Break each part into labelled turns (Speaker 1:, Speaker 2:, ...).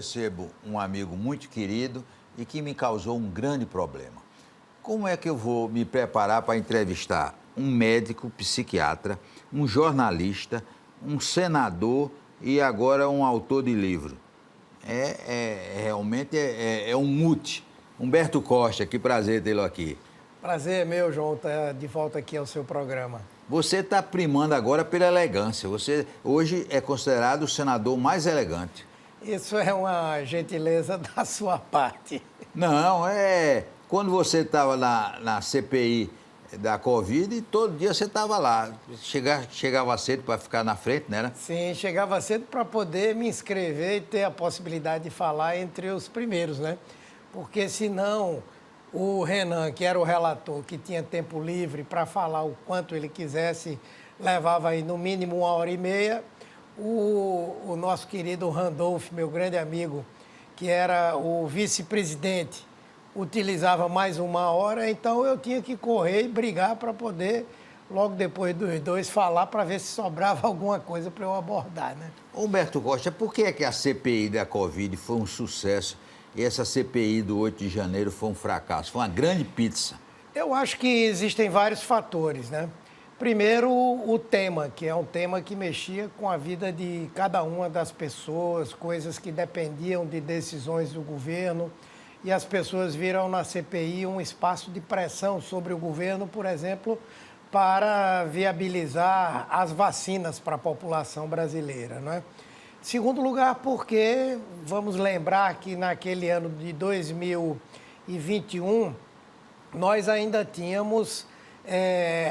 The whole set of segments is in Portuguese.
Speaker 1: recebo um amigo muito querido e que me causou um grande problema. Como é que eu vou me preparar para entrevistar um médico psiquiatra, um jornalista, um senador e agora um autor de livro? Realmente é um mute. Humberto Costa, que prazer tê-lo aqui.
Speaker 2: Prazer é meu, João, estar de volta aqui ao seu programa.
Speaker 1: Você está primando agora pela elegância. Você hoje é considerado o senador mais elegante.
Speaker 2: Isso é uma gentileza da sua parte.
Speaker 1: Não, quando você estava na CPI da Covid, todo dia você estava lá. Chegava cedo para ficar na frente, né?
Speaker 2: Sim, chegava cedo para poder me inscrever e ter a possibilidade de falar entre os primeiros, né? Porque senão o Renan, que era o relator, que tinha tempo livre para falar o quanto ele quisesse, levava aí no mínimo 1h30. O nosso querido Randolph, meu grande amigo, que era o vice-presidente, utilizava mais 1 hora, então eu tinha que correr e brigar para poder, logo depois dos dois, falar para ver se sobrava alguma coisa para eu abordar, né?
Speaker 1: Humberto Costa, por que é que a CPI da Covid foi um sucesso e essa CPI do 8 de janeiro foi um fracasso? Foi uma grande pizza.
Speaker 2: Eu acho que existem vários fatores, né? Primeiro, o tema, que é um tema que mexia com a vida de cada uma das pessoas, coisas que dependiam de decisões do governo, e as pessoas viram na CPI um espaço de pressão sobre o governo, por exemplo, para viabilizar as vacinas para a população brasileira, não é? Segundo lugar, porque vamos lembrar que naquele ano de 2021, nós ainda tínhamos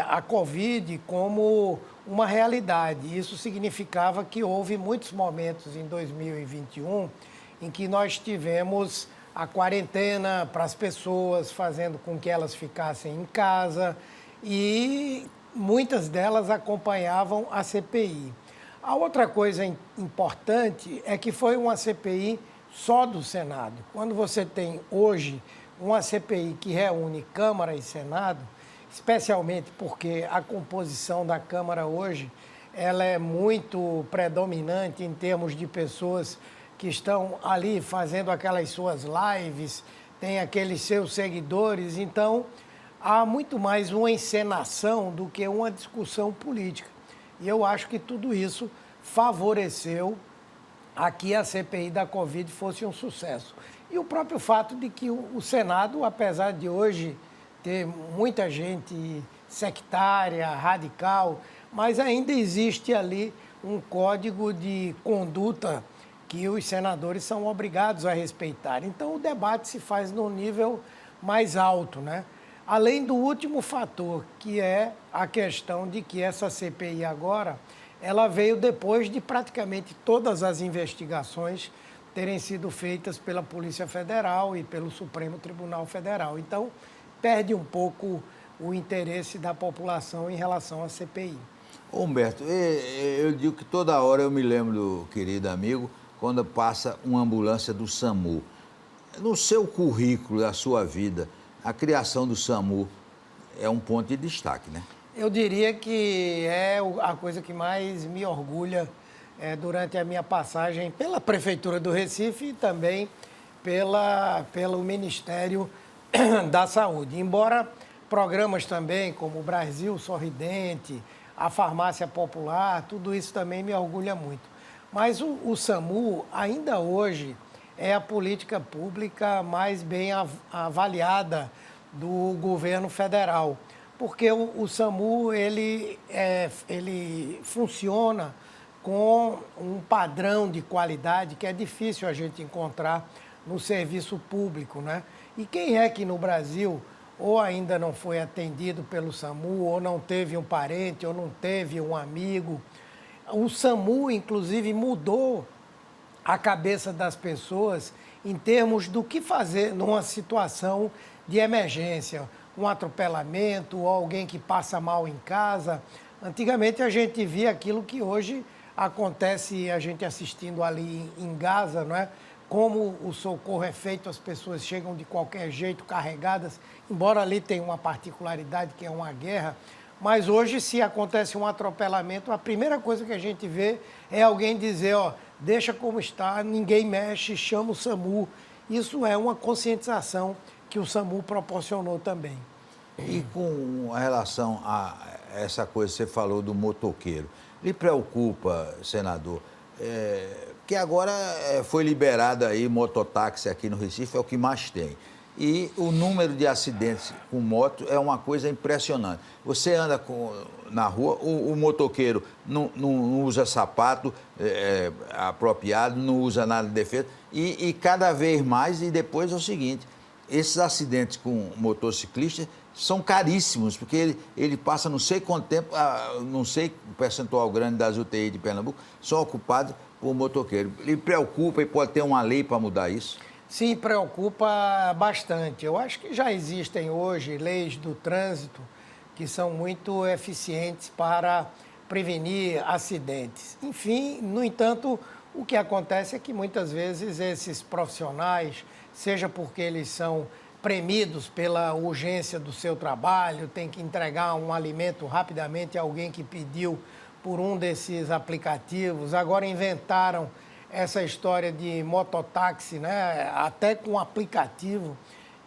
Speaker 2: a Covid como uma realidade. Isso significava que houve muitos momentos em 2021 em que nós tivemos a quarentena para as pessoas, fazendo com que elas ficassem em casa, e muitas delas acompanhavam a CPI. A outra coisa importante é que foi uma CPI só do Senado. Quando você tem hoje uma CPI que reúne Câmara e Senado, especialmente porque a composição da Câmara hoje ela é muito predominante em termos de pessoas que estão ali fazendo aquelas suas lives, tem aqueles seus seguidores, então há muito mais uma encenação do que uma discussão política. E eu acho que tudo isso favoreceu a que a CPI da Covid fosse um sucesso. E o próprio fato de que o Senado, apesar de hoje ter muita gente sectária, radical, mas ainda existe ali um código de conduta que os senadores são obrigados a respeitar. Então, o debate se faz num nível mais alto, né? Além do último fator, que é a questão de que essa CPI agora, ela veio depois de praticamente todas as investigações terem sido feitas pela Polícia Federal e pelo Supremo Tribunal Federal. Então, perde um pouco o interesse da população em relação à CPI.
Speaker 1: Humberto, eu digo que toda hora eu me lembro do querido amigo quando passa uma ambulância do SAMU. No seu currículo, da sua vida, a criação do SAMU é um ponto de destaque, né?
Speaker 2: Eu diria que é a coisa que mais me orgulha durante a minha passagem pela Prefeitura do Recife e também pelo Ministério da Saúde. Embora programas também como o Brasil Sorridente, a Farmácia Popular, tudo isso também me orgulha muito. Mas o SAMU, ainda hoje, é a política pública mais bem avaliada do governo federal. Porque o SAMU, ele funciona com um padrão de qualidade que é difícil a gente encontrar no serviço público, né? E quem é que no Brasil ou ainda não foi atendido pelo SAMU, ou não teve um parente, ou não teve um amigo? O SAMU, inclusive, mudou a cabeça das pessoas em termos do que fazer numa situação de emergência, um atropelamento, ou alguém que passa mal em casa. Antigamente a gente via aquilo que hoje acontece, a gente assistindo ali em Gaza, não é? Como o socorro é feito, as pessoas chegam de qualquer jeito carregadas, embora ali tenha uma particularidade que é uma guerra, Mas hoje, se acontece um atropelamento, a primeira coisa que a gente vê é alguém dizer, ó, deixa como está, ninguém mexe, chama o SAMU. Isso é uma conscientização que o SAMU proporcionou também.
Speaker 1: E com relação a essa coisa que você falou do motoqueiro, lhe preocupa, senador, que agora foi liberado aí mototáxi aqui no Recife, é o que mais tem. E o número de acidentes com moto é uma coisa impressionante. Você anda na rua, o motoqueiro não usa sapato apropriado, não usa nada de defesa, e cada vez mais, e depois é o seguinte, esses acidentes com motociclistas são caríssimos, porque ele passa não sei quanto tempo, não sei o percentual grande das UTI de Pernambuco, são ocupados por motoqueiro. Ele preocupa e pode ter uma lei para mudar isso?
Speaker 2: Sim, preocupa bastante. Eu acho que já existem hoje leis do trânsito que são muito eficientes para prevenir acidentes. Enfim, no entanto, o que acontece é que muitas vezes esses profissionais, seja porque eles são premidos pela urgência do seu trabalho, tem que entregar um alimento rapidamente a alguém que pediu por um desses aplicativos, agora inventaram essa história de mototáxi, né? Até com aplicativo,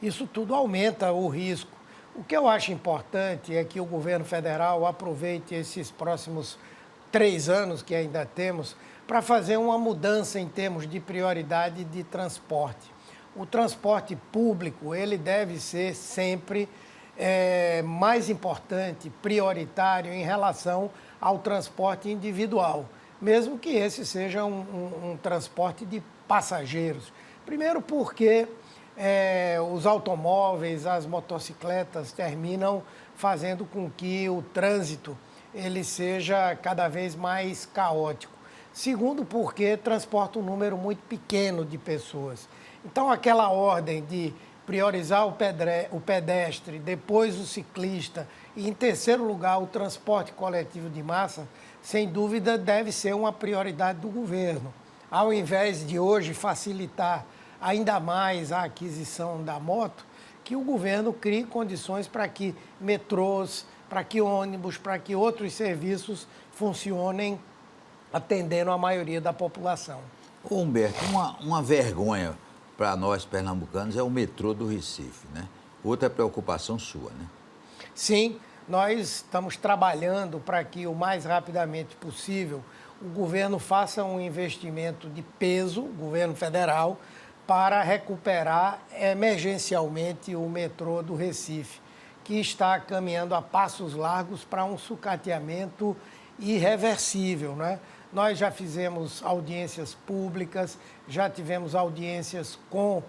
Speaker 2: isso tudo aumenta o risco. O que eu acho importante é que o governo federal aproveite esses próximos 3 anos que ainda temos para fazer uma mudança em termos de prioridade de transporte. O transporte público, ele deve ser sempre mais importante, prioritário em relação ao transporte individual, mesmo que esse seja um transporte de passageiros. Primeiro porque os automóveis, as motocicletas terminam fazendo com que o trânsito ele seja cada vez mais caótico. Segundo porque transporta um número muito pequeno de pessoas. Então, aquela ordem de priorizar o pedestre, depois o ciclista e, em terceiro lugar, o transporte coletivo de massa, sem dúvida, deve ser uma prioridade do governo. Ao invés de hoje facilitar ainda mais a aquisição da moto, que o governo crie condições para que metrôs, para que ônibus, para que outros serviços funcionem atendendo a maioria da população.
Speaker 1: Ô Humberto, uma vergonha para nós pernambucanos é o metrô do Recife, né? Outra preocupação sua, né?
Speaker 2: Sim, nós estamos trabalhando para que o mais rapidamente possível o governo faça um investimento de peso, o governo federal, para recuperar emergencialmente o metrô do Recife, que está caminhando a passos largos para um sucateamento irreversível, né? Nós já fizemos audiências públicas, já tivemos audiências com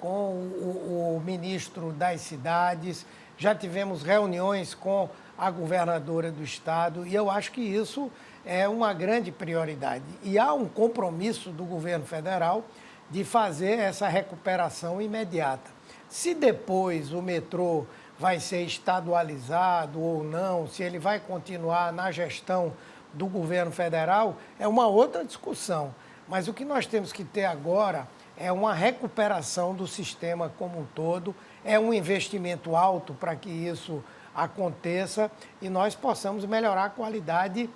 Speaker 2: o ministro das cidades, já tivemos reuniões com a governadora do estado, e eu acho que isso é uma grande prioridade. E há um compromisso do governo federal de fazer essa recuperação imediata. Se depois o metrô vai ser estadualizado ou não, se ele vai continuar na gestão do governo federal, é uma outra discussão. Mas o que nós temos que ter agora é uma recuperação do sistema como um todo, é um investimento alto para que isso aconteça e nós possamos melhorar a qualidade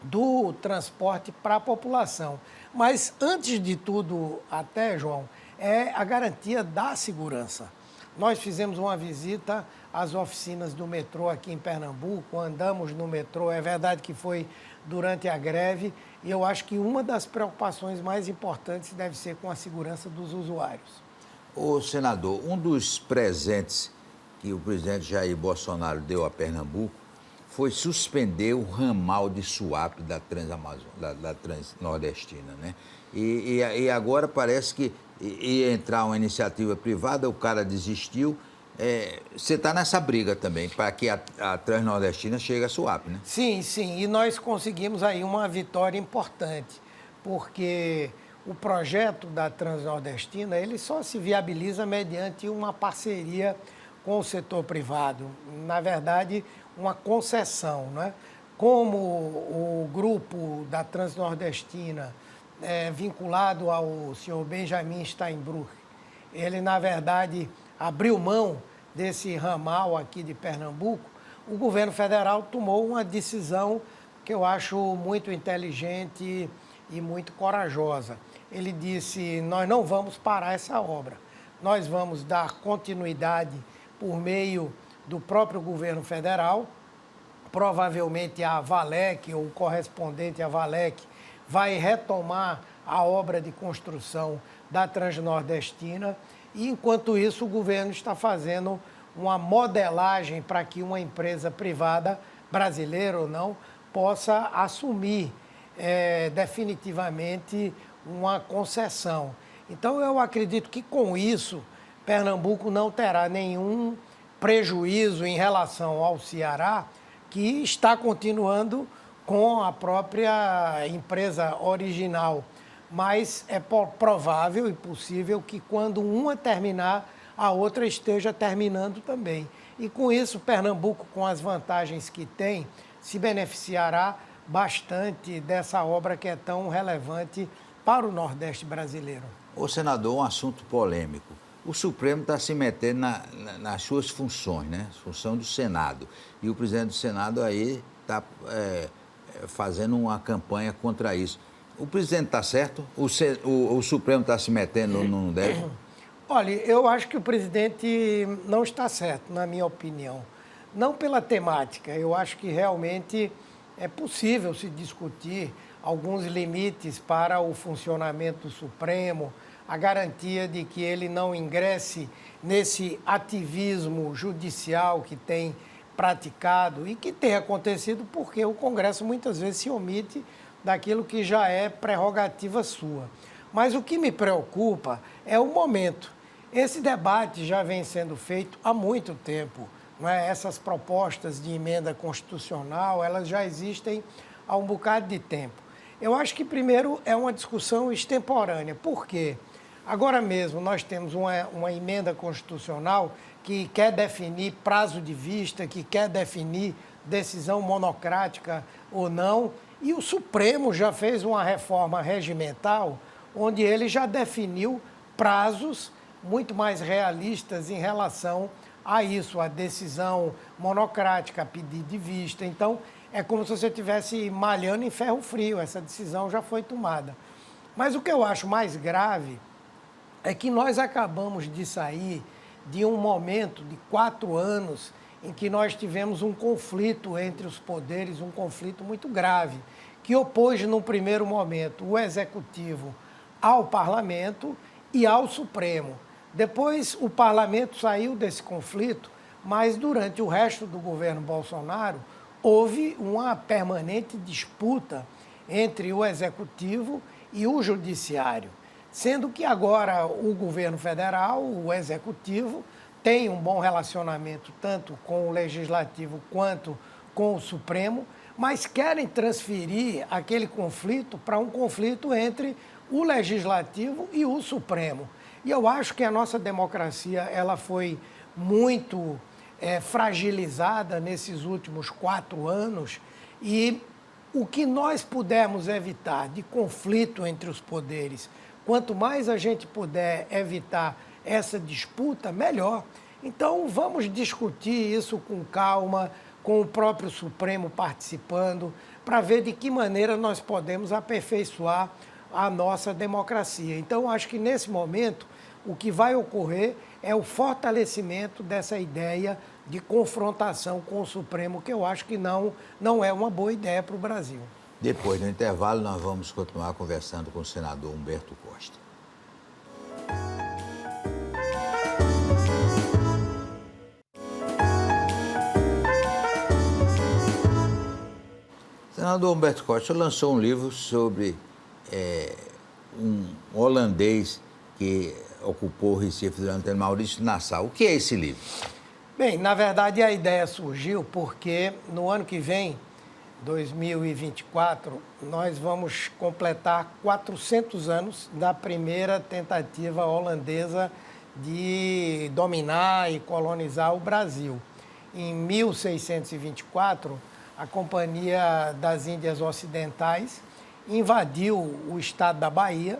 Speaker 2: do transporte para a população. Mas, antes de tudo, até, João, é a garantia da segurança. Nós fizemos uma visita às oficinas do metrô aqui em Pernambuco, andamos no metrô, é verdade que foi durante a greve, e eu acho que uma das preocupações mais importantes deve ser com a segurança dos usuários.
Speaker 1: Ô, senador, um dos presentes que o presidente Jair Bolsonaro deu a Pernambuco foi suspender o ramal de Suape da da Transnordestina, né? E agora parece que ia entrar uma iniciativa privada, o cara desistiu. Você está nessa briga também, para que a Transnordestina chegue a Suape, né?
Speaker 2: Sim, sim, e nós conseguimos aí uma vitória importante, porque o projeto da Transnordestina, ele só se viabiliza mediante uma parceria com o setor privado, na verdade, uma concessão, né? Como o grupo da Transnordestina é vinculado ao senhor Benjamin Steinbrück, ele, na verdade, abriu mão desse ramal aqui de Pernambuco, o governo federal tomou uma decisão que eu acho muito inteligente e muito corajosa. Ele disse: nós não vamos parar essa obra, nós vamos dar continuidade por meio do próprio governo federal. Provavelmente a Valec, ou o correspondente à Valec, vai retomar a obra de construção da Transnordestina e, enquanto isso, o governo está fazendo uma modelagem para que uma empresa privada, brasileira ou não, possa assumir definitivamente uma concessão. Então, eu acredito que com isso, Pernambuco não terá nenhum prejuízo em relação ao Ceará, que está continuando com a própria empresa original. Mas é provável e possível que quando uma terminar, a outra esteja terminando também. E com isso, Pernambuco, com as vantagens que tem, se beneficiará bastante dessa obra que é tão relevante para o Nordeste brasileiro.
Speaker 1: Ô, senador, um assunto polêmico. O Supremo está se metendo nas suas funções, né? Função do Senado. E o presidente do Senado aí está fazendo uma campanha contra isso. O presidente está certo? O Supremo está se metendo, não deve?
Speaker 2: Olha, eu acho que o presidente não está certo, na minha opinião. Não pela temática, eu acho que realmente é possível se discutir alguns limites para o funcionamento do Supremo, a garantia de que ele não ingresse nesse ativismo judicial que tem praticado e que tem acontecido porque o Congresso muitas vezes se omite daquilo que já é prerrogativa sua. Mas o que me preocupa é o momento. Esse debate já vem sendo feito há muito tempo, não é? Essas propostas de emenda constitucional, elas já existem há um bocado de tempo. Eu acho que, primeiro, é uma discussão extemporânea. Por quê? Agora mesmo nós temos uma emenda constitucional que quer definir prazo de vista, que quer definir decisão monocrática ou não, e o Supremo já fez uma reforma regimental onde ele já definiu prazos muito mais realistas em relação a isso, a decisão monocrática, a pedido de vista. Então, é como se você estivesse malhando em ferro frio, essa decisão já foi tomada. Mas o que eu acho mais grave é que nós acabamos de sair de um momento de 4 anos em que nós tivemos um conflito entre os poderes, um conflito muito grave, que opôs, no primeiro momento, o Executivo ao Parlamento e ao Supremo. Depois, o Parlamento saiu desse conflito, mas durante o resto do governo Bolsonaro, houve uma permanente disputa entre o Executivo e o Judiciário, sendo que agora o governo federal, o Executivo, tem um bom relacionamento tanto com o Legislativo quanto com o Supremo, mas querem transferir aquele conflito para um conflito entre o Legislativo e o Supremo. E eu acho que a nossa democracia ela foi muito fragilizada nesses últimos 4 anos e o que nós pudermos evitar de conflito entre os poderes, quanto mais a gente puder evitar essa disputa, melhor. Então, vamos discutir isso com calma, com o próprio Supremo participando, para ver de que maneira nós podemos aperfeiçoar a nossa democracia. Então, acho que nesse momento, o que vai ocorrer é o fortalecimento dessa ideia de confrontação com o Supremo, que eu acho que não é uma boa ideia para o Brasil.
Speaker 1: Depois do intervalo, nós vamos continuar conversando com o senador Humberto Costa. Senador Humberto Costa, o senhor lançou um livro sobre um holandês que ocupou o Recife durante Maurício Nassau. O que é esse livro?
Speaker 2: Bem, na verdade a ideia surgiu porque no ano que vem, 2024, nós vamos completar 400 anos da primeira tentativa holandesa de dominar e colonizar o Brasil. Em 1624, a Companhia das Índias Ocidentais invadiu o estado da Bahia,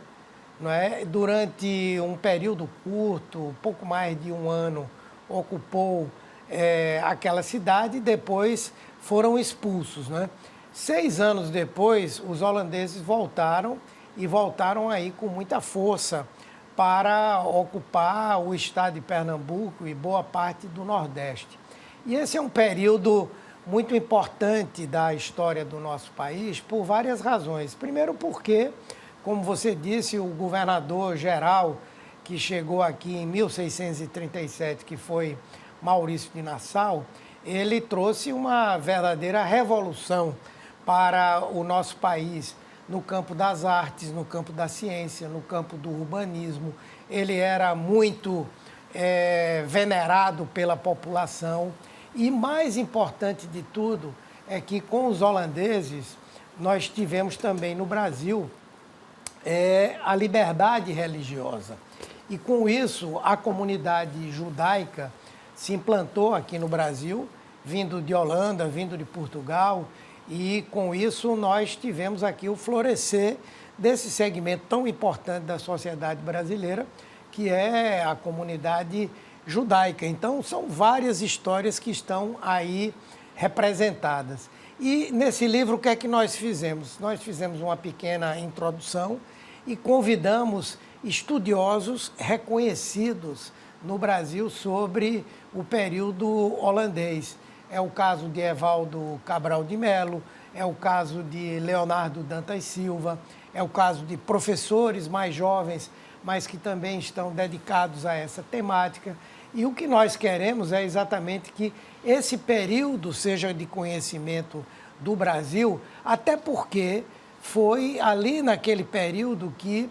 Speaker 2: não é? Durante um período curto, pouco mais de um ano, ocupou aquela cidade e depois foram expulsos, né? 6 anos depois, os holandeses voltaram e voltaram aí com muita força para ocupar o estado de Pernambuco e boa parte do Nordeste. E esse é um período muito importante da história do nosso país por várias razões. Primeiro porque, como você disse, o governador-geral que chegou aqui em 1637, que foi Maurício de Nassau, ele trouxe uma verdadeira revolução para o nosso país no campo das artes, no campo da ciência, no campo do urbanismo. Ele era muito venerado pela população e, mais importante de tudo, é que com os holandeses nós tivemos também no Brasil a liberdade religiosa. E com isso a comunidade judaica se implantou aqui no Brasil, vindo de Holanda, vindo de Portugal, e com isso nós tivemos aqui o florescer desse segmento tão importante da sociedade brasileira, que é a comunidade judaica. Então, são várias histórias que estão aí representadas. E nesse livro, o que é que nós fizemos? Nós fizemos uma pequena introdução e convidamos estudiosos reconhecidos no Brasil sobre o período holandês. É o caso de Evaldo Cabral de Melo, é o caso de Leonardo Dantas Silva, é o caso de professores mais jovens, mas que também estão dedicados a essa temática. E o que nós queremos é exatamente que esse período seja de conhecimento do Brasil, até porque foi ali naquele período que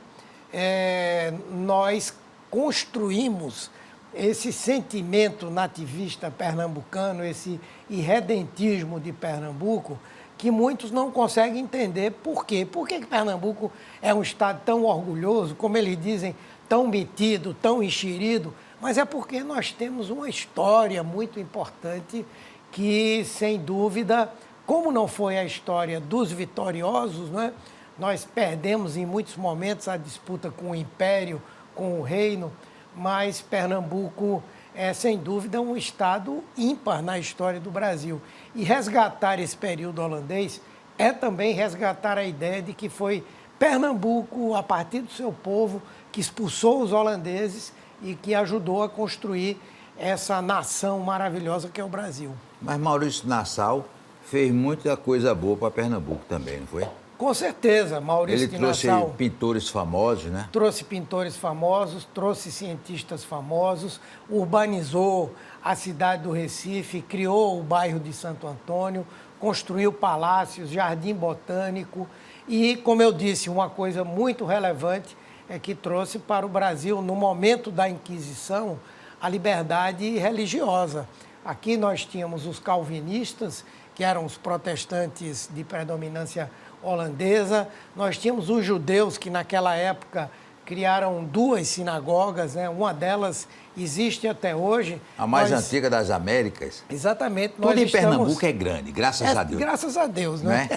Speaker 2: nós construímos esse sentimento nativista pernambucano, esse irredentismo de Pernambuco, que muitos não conseguem entender por quê. Por que Pernambuco é um estado tão orgulhoso, como eles dizem, tão metido, tão enxerido, mas é porque nós temos uma história muito importante que, sem dúvida, como não foi a história dos vitoriosos, né? Nós perdemos em muitos momentos a disputa com o Império, com o Reino, mas Pernambuco é, sem dúvida, um estado ímpar na história do Brasil. E resgatar esse período holandês é também resgatar a ideia de que foi Pernambuco, a partir do seu povo, que expulsou os holandeses e que ajudou a construir essa nação maravilhosa que é o Brasil.
Speaker 1: Mas Maurício Nassau fez muita coisa boa para Pernambuco também, não foi?
Speaker 2: Com certeza, Maurício de Nassau...
Speaker 1: Ele trouxe pintores famosos, né?
Speaker 2: Trouxe pintores famosos, trouxe cientistas famosos, urbanizou a cidade do Recife, criou o bairro de Santo Antônio, construiu palácios, jardim botânico e, como eu disse, uma coisa muito relevante é que trouxe para o Brasil, no momento da Inquisição, a liberdade religiosa. Aqui nós tínhamos os calvinistas, que eram os protestantes de predominância holandesa. Nós tínhamos os judeus que naquela época criaram 2 sinagogas, né? Uma delas existe até hoje.
Speaker 1: A mais antiga das Américas.
Speaker 2: Exatamente.
Speaker 1: Tudo em Pernambuco é grande, graças a Deus.
Speaker 2: Graças a Deus, né?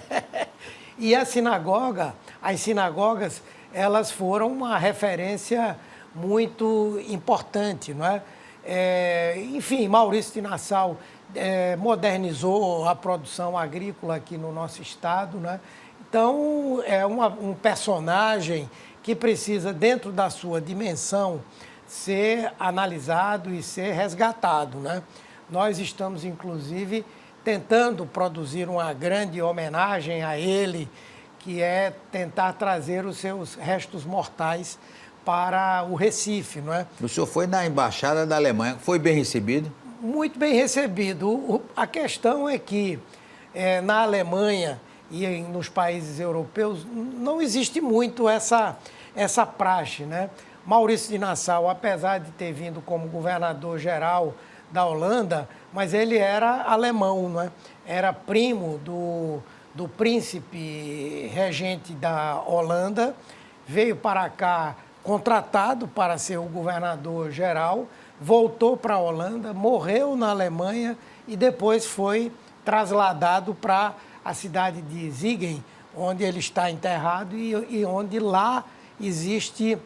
Speaker 2: E as sinagogas, elas foram uma referência muito importante, não é? Enfim, Maurício de Nassau modernizou a produção agrícola aqui no nosso estado, né? Então, é um personagem que precisa, dentro da sua dimensão, ser analisado e ser resgatado, né? Nós estamos, inclusive, tentando produzir uma grande homenagem a ele, que é tentar trazer os seus restos mortais para o Recife, não é?
Speaker 1: O senhor foi na Embaixada da Alemanha, foi bem recebido?
Speaker 2: Muito bem recebido. A questão é que na Alemanha e nos países europeus não existe muito essa praxe, né? Maurício de Nassau, apesar de ter vindo como governador-geral da Holanda, mas ele era alemão, né? Era primo do príncipe regente da Holanda, veio para cá contratado para ser o governador-geral, voltou para a Holanda, morreu na Alemanha e depois foi trasladado para a cidade de Siegen, onde ele está enterrado e onde lá existe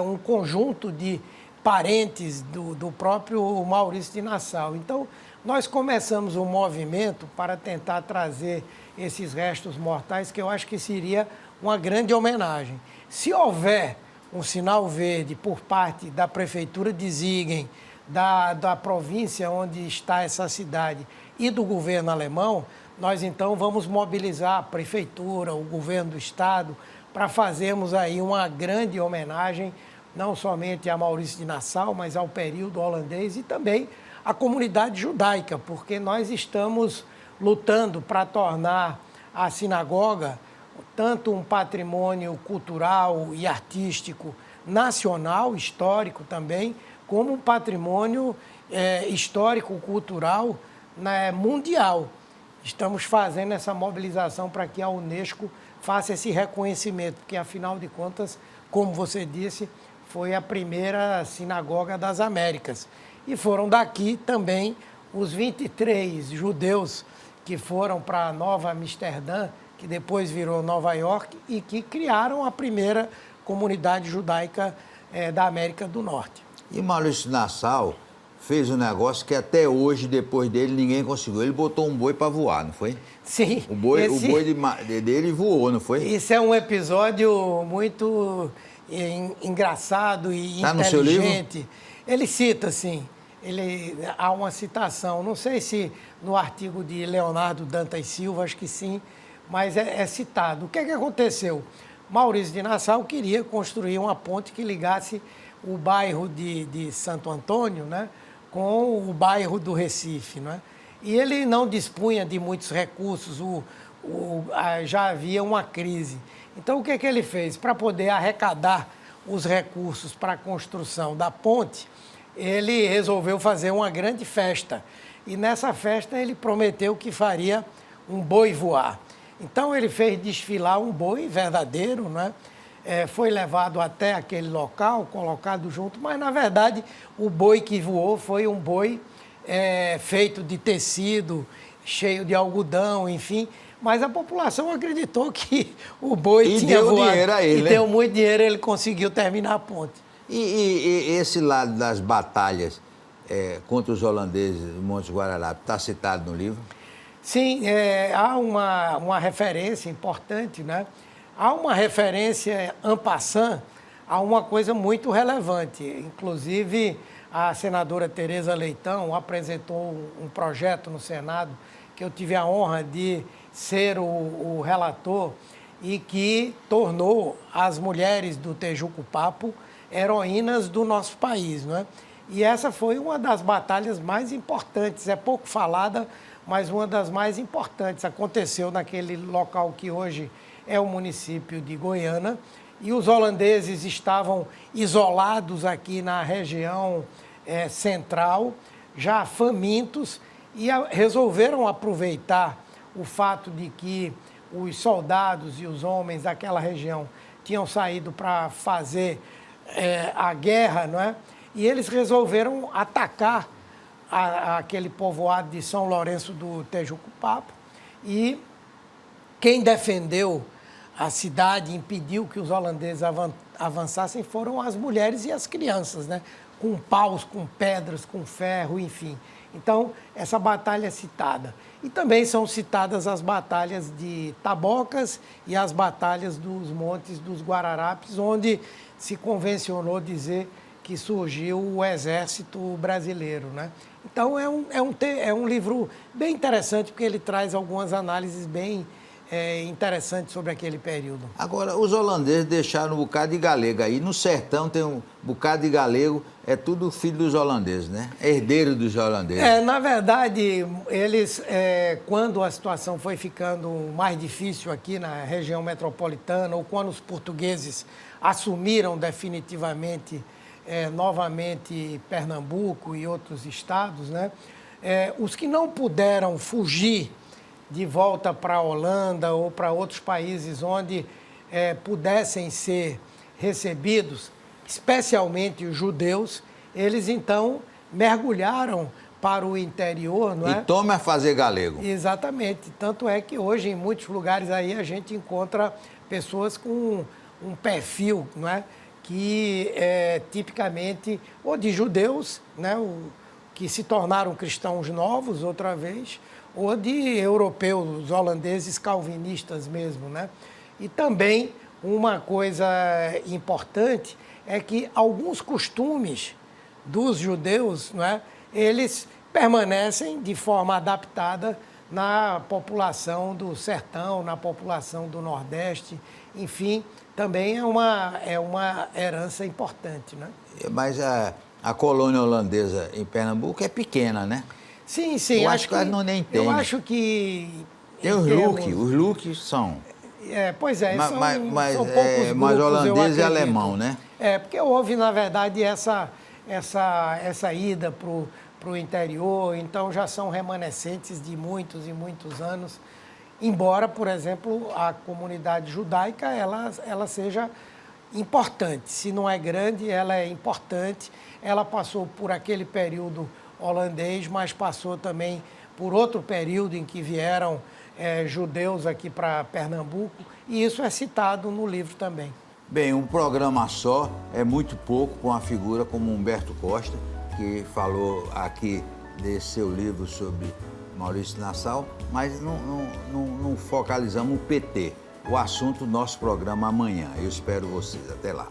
Speaker 2: um conjunto de parentes do próprio Maurício de Nassau. Então, nós começamos um movimento para tentar trazer esses restos mortais, que eu acho que seria uma grande homenagem. Se houver um sinal verde por parte da Prefeitura de Siegen, da província onde está essa cidade e do governo alemão, nós então vamos mobilizar a Prefeitura, o governo do Estado, para fazermos aí uma grande homenagem, não somente a Maurício de Nassau, mas ao período holandês e também à comunidade judaica, porque nós estamos lutando para tornar a sinagoga tanto um patrimônio cultural e artístico nacional, histórico também, como um patrimônio histórico-cultural mundial. Estamos fazendo essa mobilização para que a Unesco faça esse reconhecimento, porque, afinal de contas, como você disse, foi a primeira sinagoga das Américas. E foram daqui também os 23 judeus que foram para Nova Amsterdã, que depois virou Nova York, e que criaram a primeira comunidade judaica da América do Norte.
Speaker 1: E Maurício Nassau fez um negócio que até hoje, depois dele, ninguém conseguiu. Ele botou um boi para voar, não foi?
Speaker 2: Sim.
Speaker 1: O boi dele voou, não foi?
Speaker 2: Isso é um episódio muito engraçado e
Speaker 1: tá
Speaker 2: inteligente.
Speaker 1: No seu livro?
Speaker 2: Ele cita, assim, há uma citação, não sei se no artigo de Leonardo Dantas Silva, acho que sim, mas é citado. O que aconteceu? Maurício de Nassau queria construir uma ponte que ligasse o bairro de Santo Antônio, né, com o bairro do Recife, né? E ele não dispunha de muitos recursos, já havia uma crise. Então, o que ele fez? Para poder arrecadar os recursos para a construção da ponte, ele resolveu fazer uma grande festa. E nessa festa ele prometeu que faria um boi voar. Então, ele fez desfilar um boi verdadeiro, né? Foi levado até aquele local, colocado junto, mas, na verdade, o boi que voou foi um boi feito de tecido, cheio de algodão, enfim. Mas a população acreditou que o boi tinha voado. E deu dinheiro a ele, né? Deu muito dinheiro, ele conseguiu terminar a ponte.
Speaker 1: E esse lado das batalhas contra os holandeses do Montes Guararapes está citado no livro?
Speaker 2: Sim, há uma referência importante, né? Há uma referência en passant a uma coisa muito relevante. Inclusive, a senadora Tereza Leitão apresentou um projeto no Senado que eu tive a honra de ser o relator e que tornou as mulheres do Tejuco Papo heroínas do nosso país, não é? E essa foi uma das batalhas mais importantes, é pouco falada, mas uma das mais importantes. Aconteceu naquele local que hoje é o município de Goiânia, e os holandeses estavam isolados aqui na região central, já famintos, e resolveram aproveitar o fato de que os soldados e os homens daquela região tinham saído para fazer a guerra, não é? E eles resolveram atacar aquele povoado de São Lourenço do Tejuco Papo, e quem defendeu a cidade, impediu que os holandeses avançassem, foram as mulheres e as crianças, né? Com paus, com pedras, com ferro, enfim. Então, essa batalha é citada. E também são citadas as batalhas de Tabocas e as batalhas dos Montes dos Guararapes, onde se convencionou dizer que surgiu o Exército Brasileiro, né? Então, é um livro bem interessante, porque ele traz algumas análises bem interessantes sobre aquele período.
Speaker 1: Agora, os holandeses deixaram um bocado de galego aí. No sertão tem um bocado de galego, é tudo filho dos holandeses, né? Herdeiro dos holandeses.
Speaker 2: Na verdade, eles, quando a situação foi ficando mais difícil aqui na região metropolitana, ou quando os portugueses assumiram definitivamente novamente Pernambuco e outros estados, né? Os que não puderam fugir de volta para a Holanda ou para outros países onde pudessem ser recebidos, especialmente os judeus, eles então mergulharam para o interior, não é?
Speaker 1: E tome a fazer galego.
Speaker 2: Exatamente. Tanto é que hoje, em muitos lugares aí, a gente encontra pessoas com um perfil, não é? que tipicamente, ou de judeus, né, que se tornaram cristãos novos outra vez, ou de europeus, holandeses calvinistas mesmo, né? E também uma coisa importante é que alguns costumes dos judeus, né, eles permanecem de forma adaptada na população do sertão, na população do Nordeste, enfim, também é uma herança importante, né?
Speaker 1: Mas a colônia holandesa em Pernambuco é pequena, né?
Speaker 2: Sim, sim.
Speaker 1: Eu acho que não nem tem.
Speaker 2: Eu acho que...
Speaker 1: Tem os Luques são...
Speaker 2: pois é,
Speaker 1: mas,
Speaker 2: são
Speaker 1: poucos
Speaker 2: grupos,
Speaker 1: mas holandês e
Speaker 2: eu acredito.
Speaker 1: alemão, né?
Speaker 2: Porque houve, na verdade, essa ida para o interior, então já são remanescentes de muitos e muitos anos, embora, por exemplo, a comunidade judaica ela seja importante. Se não é grande, ela é importante. Ela passou por aquele período holandês, mas passou também por outro período em que vieram judeus aqui para Pernambuco, e isso é citado no livro também.
Speaker 1: Bem, um programa só é muito pouco com uma figura como Humberto Costa, que falou aqui desse seu livro sobre Maurício Nassau, mas não focalizamos o PT. O assunto do nosso programa amanhã. Eu espero vocês. Até lá.